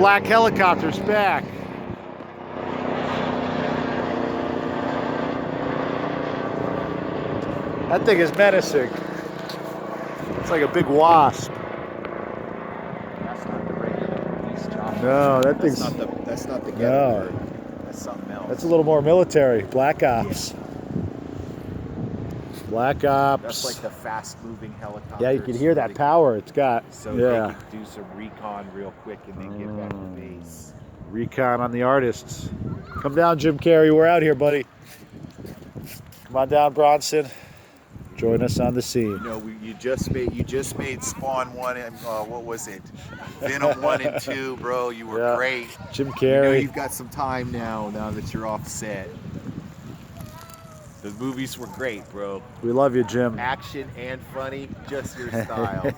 black helicopter's back. That thing is menacing. It's like a big wasp. That's not the regular police chopper. No, that That's thing's not the no. ghetto bird. That's something else. That's a little more military. Black Ops. Yeah. Black Ops. That's like the fast-moving helicopter. Yeah, you can hear that power it's got. So yeah. they can do some recon real quick and then get back to base. Recon on the artists. Come down, Jim Carrey. We're out here, buddy. Come on down, Bronson. Join us on the scene. You know, you just made Spawn 1 and what was it? Venom 1 and 2, bro. You were great. Jim You know, Carrey. you've got some time now that you're off set. The movies were great, bro. We love you, Jim. Action and funny, just your style.